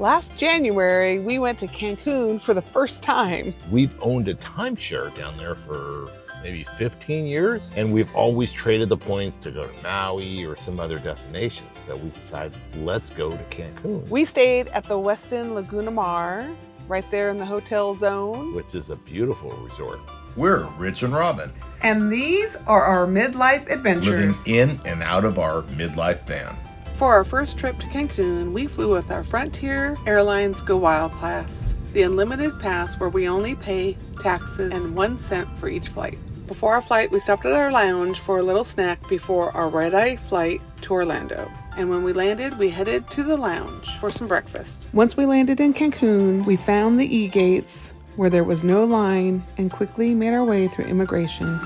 Last January, we went to Cancun for the first time. We've owned a timeshare down there for maybe 15 years, and we've always traded the points to go to Maui or some other destination. So we decided, let's go to Cancun. We stayed at the Westin Lagunamar, right there in the hotel zone, which is a beautiful resort. We're Rich and Robin. And these are our midlife adventures. Living in and out of our midlife van. For our first trip to Cancun, we flew with our Frontier Airlines Go Wild Pass, the unlimited pass where we only pay taxes and 1 cent for each flight. Before our flight, we stopped at our lounge for a little snack before our red-eye flight to Orlando. And when we landed, we headed to the lounge for some breakfast. Once we landed in Cancun, we found the E-gates where there was no line and quickly made our way through immigration.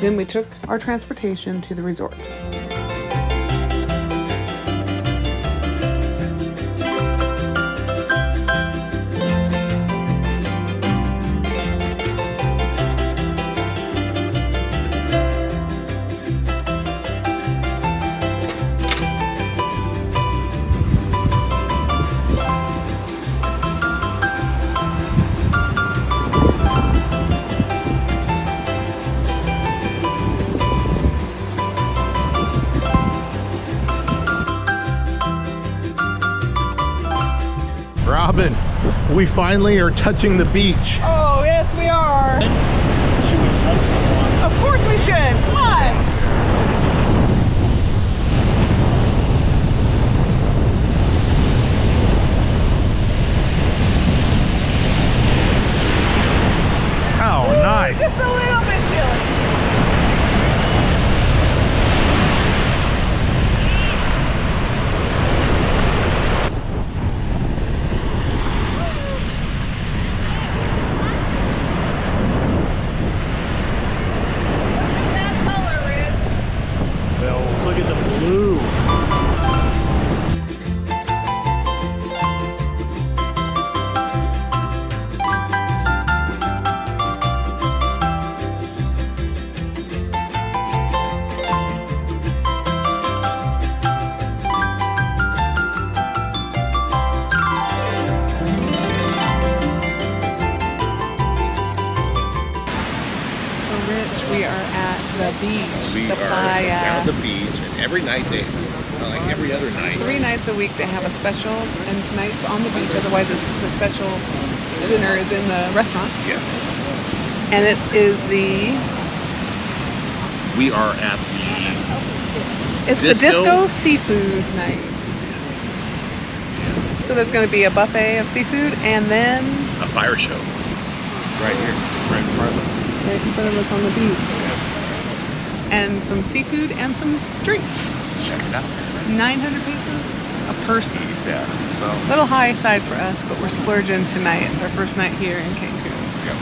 Then we took our transportation to the resort. Robin, we finally are touching the beach. Oh, yes, we are. Should we touch the water? Of course we should. Come on. Oh, nice. Just a little bit chilly. Look at the blue. We are at the beach. We are playa. down at the beach, and every night they, like every other night. 3 nights a week they have a special, and tonight's on the beach. Otherwise, the special dinner is in the restaurant. Yes. And it is the. We are at the. It's the disco seafood night. So there's going to be a buffet of seafood, and then A fire show. Right here, right in front of us. right in front of us on the beach. And some seafood and some drinks. Check it out. 900 pesos a person. Yeah. So. A little high side for us, but we're splurging tonight. It's our first night here in Cancun. Yep.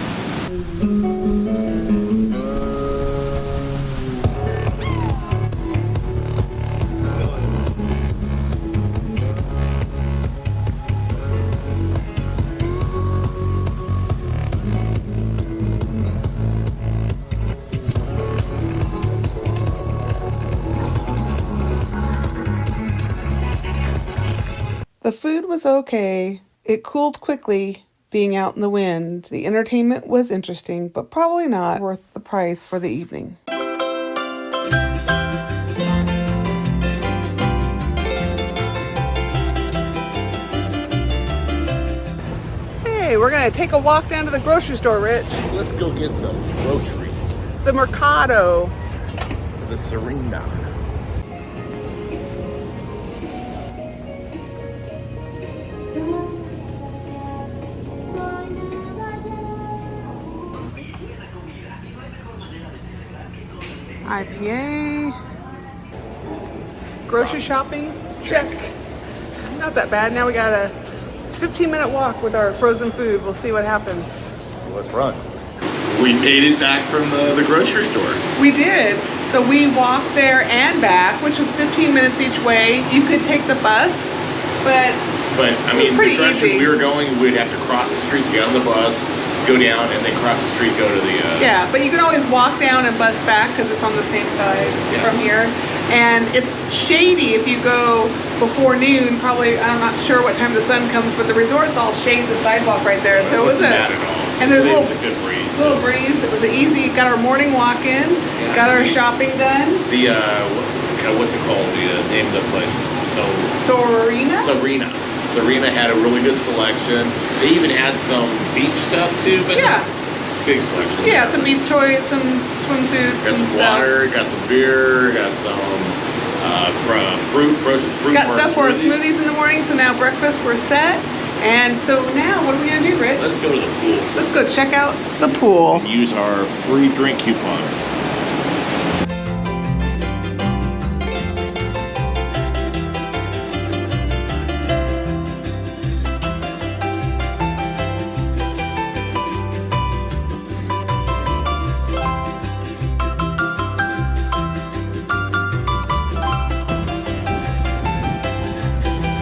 The food was okay. It cooled quickly being out in the wind. The entertainment was interesting, but probably not worth the price for the evening. Hey, we're gonna take a walk down to the grocery store, Rich. Let's go get some groceries. The Mercado. The Serena. IPA. Grocery shopping? Check. Not that bad. Now we got a 15-minute walk with our frozen food. We'll see what happens. Let's run. We made it back from the grocery store. We did. So we walked there and back, which was 15 minutes each way. You could take the bus, but I mean, pretty the direction easy. we were going, we'd have to cross the street, get on the bus, go down, and then cross the street, go to the... Yeah, but you can always walk down and bus back because it's on the same side from here. And it's shady if you go before noon. Probably, I'm not sure what time the sun comes, but the resort's all shade the sidewalk right there. So it was bad at all. and there's a Today little, was a good breeze. little breeze. It was an easy. Got our morning walk in. Yeah, got our shopping done. The what's it called? The name of the place? Serena. Serena had a really good selection. They even had some beach stuff too, but Yeah. big selection. Yeah, some beach toys, some swimsuits. Got some water, got some beer, got some frozen fruit. Got stuff for our smoothies in the morning, so now breakfast we're set. And so now, what are we gonna do, Rich? Let's go to the pool. Let's go check out the pool. And use our free drink coupons.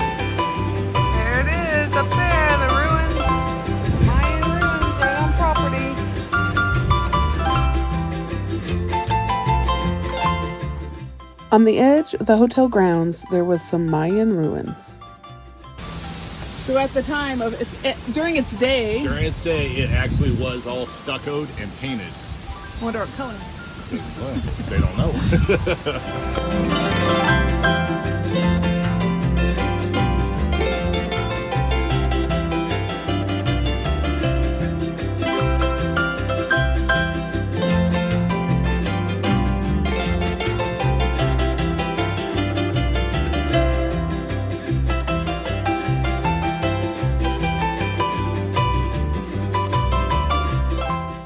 There it is, up there, the ruins. Mayan ruins right on property. On the edge of the hotel grounds, there was some Mayan ruins. So at the time of during its day, During its day, it actually was all stuccoed and painted. I wonder what color. Well, they don't know.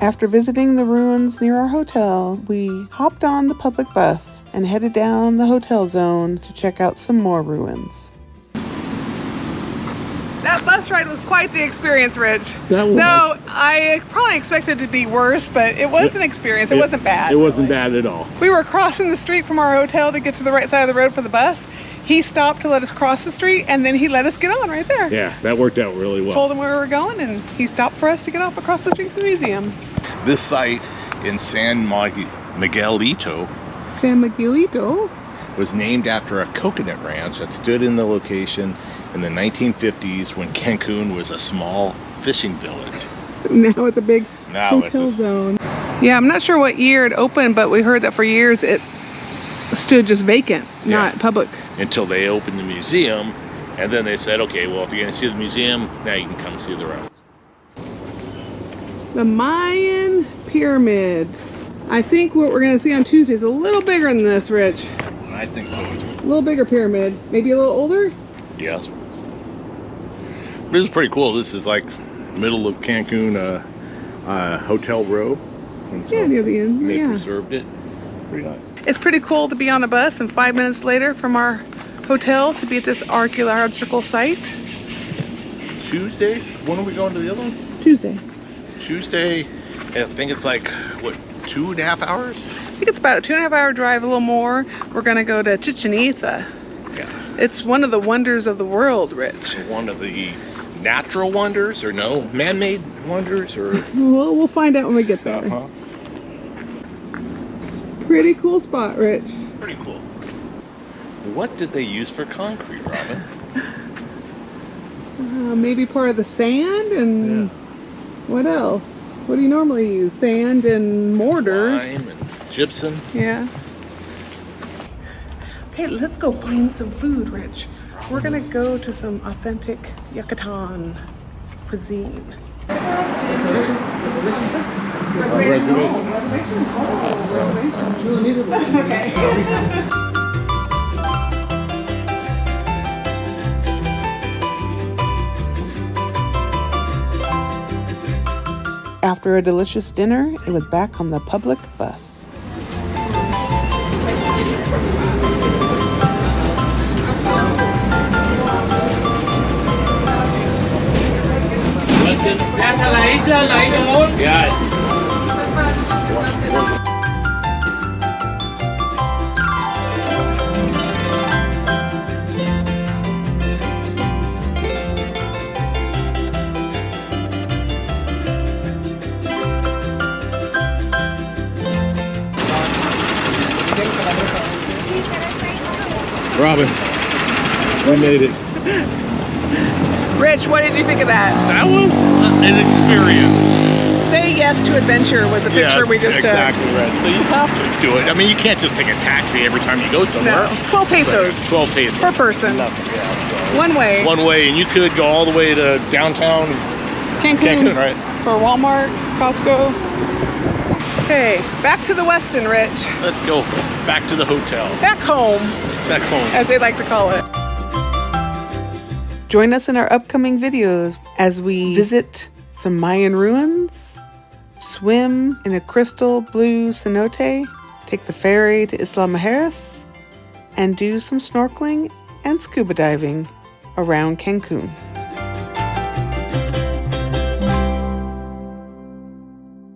After visiting the ruins near our hotel, we hopped on the public bus and headed down the hotel zone to check out some more ruins. That bus ride was quite the experience, Rich. That was. No, I probably expected it to be worse, but it was an experience. It wasn't bad. It wasn't bad at all. We were crossing the street from our hotel to get to the right side of the road for the bus. He stopped to let us cross the street, and then he let us get on right there. Yeah, that worked out really well. Told him where we were going, and he stopped for us to get off across the street from the museum. This site in San Miguelito San Miguelito. was named after a coconut ranch that stood in the location in the 1950s when Cancun was a small fishing village. Now it's a big Now hotel it's zone. Yeah, I'm not sure what year it opened, but we heard that for years it stood just vacant, not public. until they opened the museum, and then they said, okay, well, if you're going to see the museum, now you can come see the rest. The Mayan pyramid. I think what we're going to see on Tuesday is a little bigger than this, Rich. I think so. A little bigger pyramid. Maybe a little older? Yes. This is pretty cool. This is like middle of Cancun Hotel Row. And so Yeah, near the end. they Yeah. preserved it. Pretty nice. It's pretty cool to be on a bus and 5 minutes later from our hotel to be at this archaeological site. Tuesday? When are we going to the other one? Tuesday. Tuesday, I think it's like, what, 2.5 hours? I think it's about a 2.5 hour drive, a little more. We're going to go to Chichen Itza. Yeah. It's one of the wonders of the world, Rich. One of the natural wonders, or no, man-made wonders, or... We'll find out when we get there. Uh-huh. Pretty cool spot, Rich. Pretty cool. What did they use for concrete, Robin? Maybe part of the sand and what else? What do you normally use? Sand and mortar. Lime and gypsum. Yeah. Okay, let's go find some food, Rich. We're gonna go to some authentic Yucatan cuisine. After a delicious dinner, it was back on the public bus. Westin? Hasta la isla, amor. Yeah. Robin, we made it. Rich, what did you think of that? That was an experience. Say yes to adventure was the picture we just took. exactly right. So you have to do it. I mean, you can't just take a taxi every time you go somewhere. No, 12 pesos. 12 pesos. Per person. Nothing, yeah, so. One way. One way, and you could go all the way to downtown Cancun, right? For Walmart, Costco. Okay, back to the Westin, Rich. Let's go back to the hotel. Back home, Back home. as they like to call it. Join us in our upcoming videos as we visit some Mayan ruins, swim in a crystal blue cenote, take the ferry to Isla Mujeres, and do some snorkeling and scuba diving around Cancun.